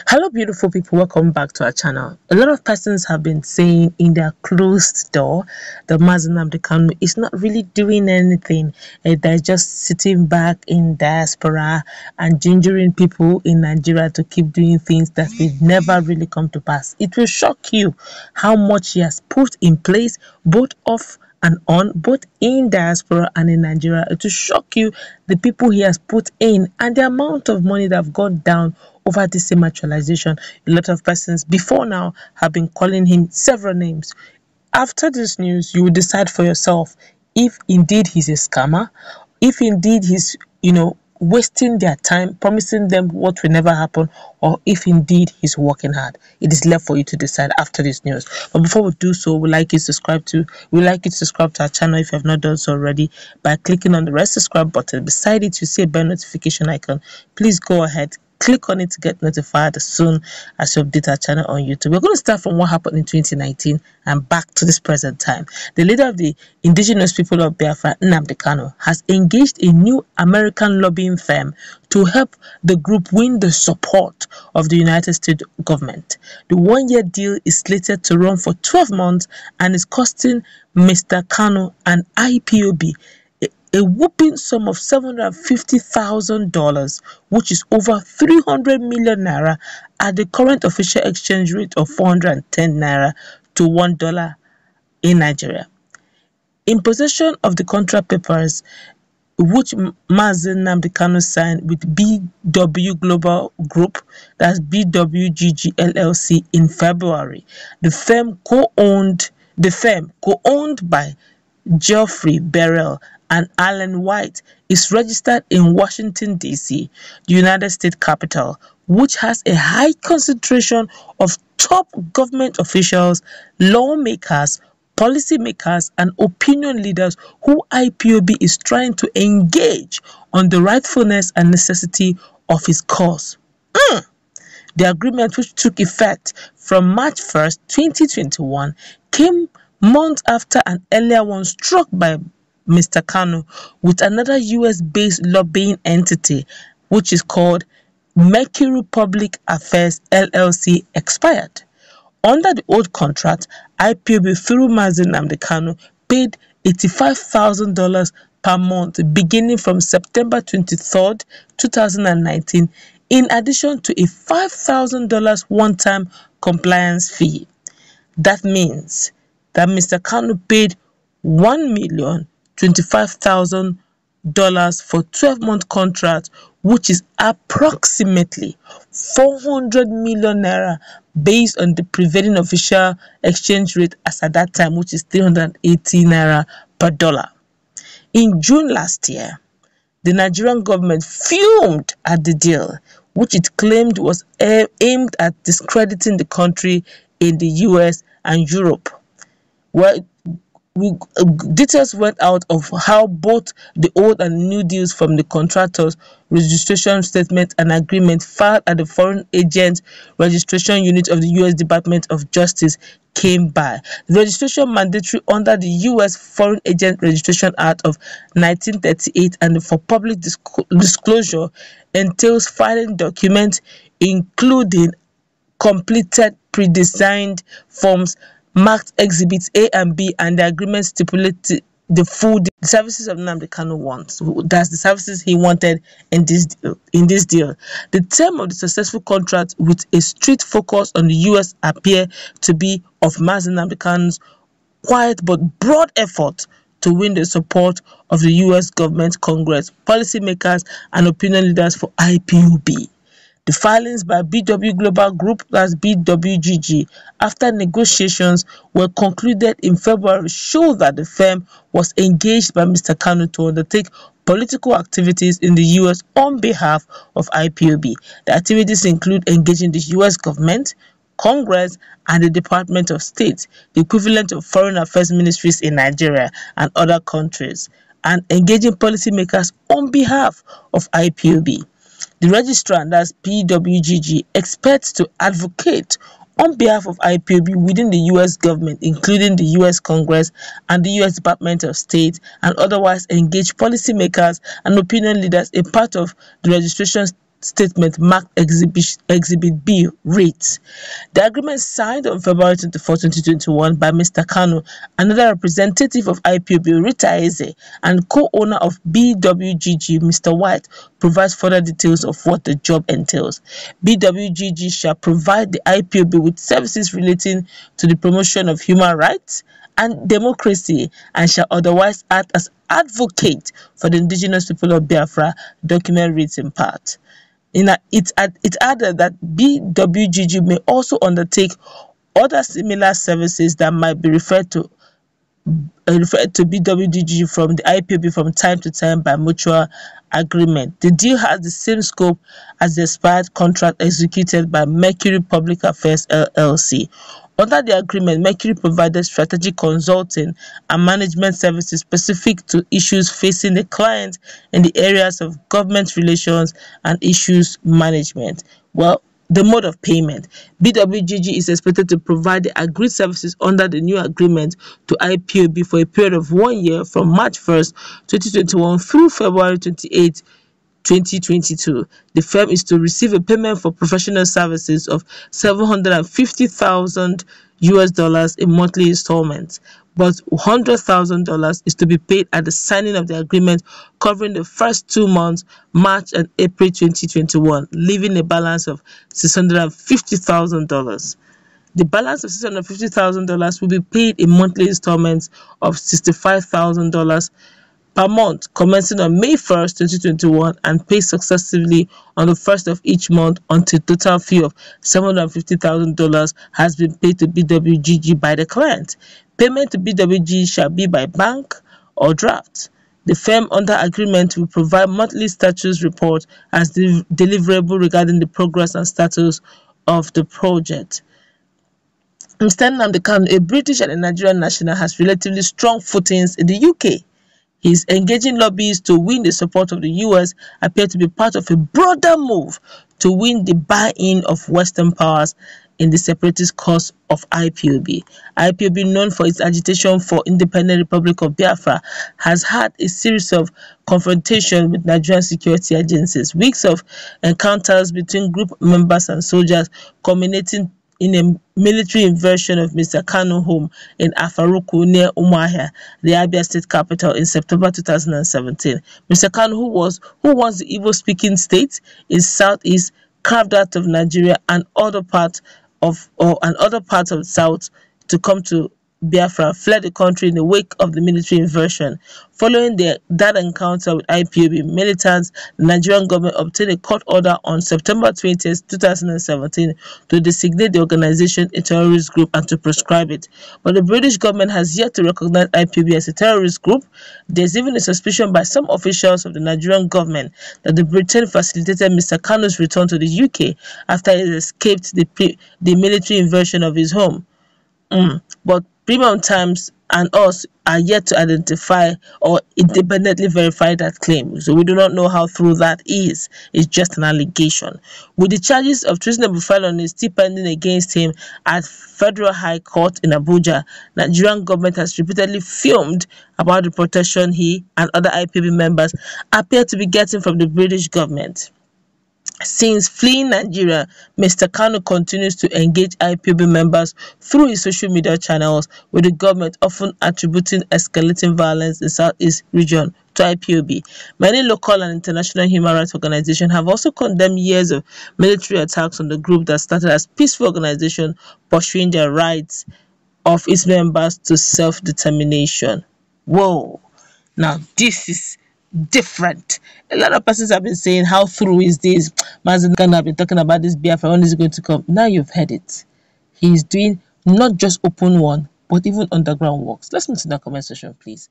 Hello beautiful people, welcome back to our channel. A lot of persons have been saying in their closed door that Nnamdi Kanu is not really doing anything. They're just sitting back in diaspora and gingering people in Nigeria to keep doing things that will never really come to pass. It will shock you how much he has put in place, both off and on, both in diaspora and in Nigeria. It will shock you the people he has put in and the amount of money that have gone down over this immaterialization. A lot of persons before now have been calling him several names. After this news, you will decide for yourself if indeed he's a scammer, if indeed he's, wasting their time, promising them what will never happen, or if indeed he's working hard. It is left for you to decide after this news. But before we do so, we'd like you to subscribe to our channel if you have not done so already by clicking on the red subscribe button. Beside it, you see a bell notification icon. Please go ahead, click on it to get notified as soon as you update our channel on YouTube. We're going to start from what happened in 2019 and back to this present time. The leader of the indigenous people of Biafra, Nnamdi Kanu, has engaged a new American lobbying firm to help the group win the support of the United States government. The one-year deal is slated to run for 12 months and is costing Mr. Kanu an IPOB a whooping sum of $750,000, which is over 300 million naira at the current official exchange rate of 410 naira to $1 in Nigeria. In possession of the contract papers, which Nnamdi Kanu signed with BW Global Group, that's BWGG LLC, in February, the firm co-owned by Geoffrey Beryl and Alan White is registered in Washington, D.C., the United States capital, which has a high concentration of top government officials, lawmakers, policymakers, and opinion leaders who IPOB is trying to engage on the rightfulness and necessity of his cause. The agreement, which took effect from March 1st, 2021, came months after an earlier one struck by Mr. Kanu with another US-based lobbying entity, which is called Mercury Public Affairs LLC, expired. Under the old contract, IPOB through Nnamdi Kanu paid $85,000 per month beginning from September 23rd, 2019, in addition to a $5,000 one-time compliance fee. That means that Mr. Kanu paid $1,025,000 for 12-month contract, which is approximately 400 million naira based on the prevailing official exchange rate as at that time, which is 380 naira per dollar. In June last year, the Nigerian government fumed at the deal, which it claimed was aimed at discrediting the country in the US and Europe, where details went out of how both the old and new deals from the contractors' registration statement and agreement filed at the Foreign Agent Registration Unit of the U.S. Department of Justice came by. The registration mandatory under the U.S. Foreign Agent Registration Act of 1938 and for public disclosure entails filing documents including completed pre-designed forms marked Exhibits A and B, and the agreement stipulated the full services of Nnamdi Kanu wants. That's the services he wanted in this deal. The term of the successful contract, with a strict focus on the US, appear to be of Nnamdi Kanu's quiet but broad effort to win the support of the US government, Congress, policymakers, and opinion leaders for IPOB. The filings by BW Global Group, that's BWGG, after negotiations were concluded in February, show that the firm was engaged by Mr. Kanu to undertake political activities in the U.S. on behalf of IPOB. The activities include engaging the U.S. government, Congress, and the Department of State, the equivalent of foreign affairs ministries in Nigeria and other countries, and engaging policymakers on behalf of IPOB. The registrar, that's PWGG, expects to advocate on behalf of IPOB within the U.S. government, including the U.S. Congress and the U.S. Department of State, and otherwise engage policymakers and opinion leaders. A part of the registration statement marked Exhibit B reads, the agreement signed on February 24, 2021 by Mr. Kanu, another representative of IPOB Rita Eze, and co-owner of BWGG, Mr. White, provides further details of what the job entails. BWGG shall provide the IPOB with services relating to the promotion of human rights and democracy, and shall otherwise act as advocate for the indigenous people of Biafra, document reads in part. It added that BWGG may also undertake other similar services that might be referred to BWGG from the IPOB from time to time by mutual agreement. The deal has the same scope as the expired contract executed by Mercury Public Affairs LLC. Under the agreement, Mercury provided strategic consulting and management services specific to issues facing the client in the areas of government relations and issues management. Well, the mode of payment. BWGG is expected to provide the agreed services under the new agreement to IPOB for a period of 1 year from March 1st, 2021 through February 28, 2022. The firm is to receive a payment for professional services of $750,000 in monthly installments, but $100,000 is to be paid at the signing of the agreement covering the first 2 months, March and April 2021, leaving a balance of $650,000. The balance of $650,000 will be paid in monthly installments of $65,000 per month, commencing on May 1st, 2021, and paid successively on the first of each month until total fee of $750,000 has been paid to BWGG by the client. Payment to BWG shall be by bank or draft. The firm under agreement will provide monthly status report as deliverable regarding the progress and status of the project. Mr. Nnamdi Kanu, a British and a Nigerian national, has relatively strong footings in the UK. His engaging lobbyists to win the support of the US appear to be part of a broader move to win the buy-in of Western powers in the separatist cause of IPOB. IPOB, known for its agitation for independent Republic of Biafra, has had a series of confrontations with Nigerian security agencies, weeks of encounters between group members and soldiers, culminating in a military invasion of Mr. Kanu home in Afaruku near Umuahia, the Abia state capital, in September 2017. Mr. Kanu, who once the Igbo-speaking state in southeast, carved out of Nigeria and other parts of the south to come to Biafra, fled the country in the wake of the military invasion. Following that encounter with IPOB militants, the Nigerian government obtained a court order on September 20, 2017 to designate the organization a terrorist group and to proscribe it. But the British government has yet to recognize IPOB as a terrorist group. There's even a suspicion by some officials of the Nigerian government that the Britain facilitated Mr. Kanu's return to the UK after he escaped the military invasion of his home. But Premium Times and us are yet to identify or independently verify that claim, so we do not know how true that is. It's just an allegation. With the charges of treasonable felony still pending against him at Federal High Court in Abuja, Nigerian government has repeatedly filmed about the protection he and other IPOB members appear to be getting from the British government. Since fleeing Nigeria, Mr. Kanu continues to engage IPOB members through his social media channels, with the government often attributing escalating violence in the Southeast region to IPOB. Many local and international human rights organizations have also condemned years of military attacks on the group that started as peaceful organization pursuing the rights of its members to self-determination. Whoa! Now this is different. A lot of persons have been saying, how true is this? Mazen Kanu have been talking about this Biafra, when is it going to come? Now you've heard it. He's doing not just open one, but even underground works. Let's move to the comment section, please.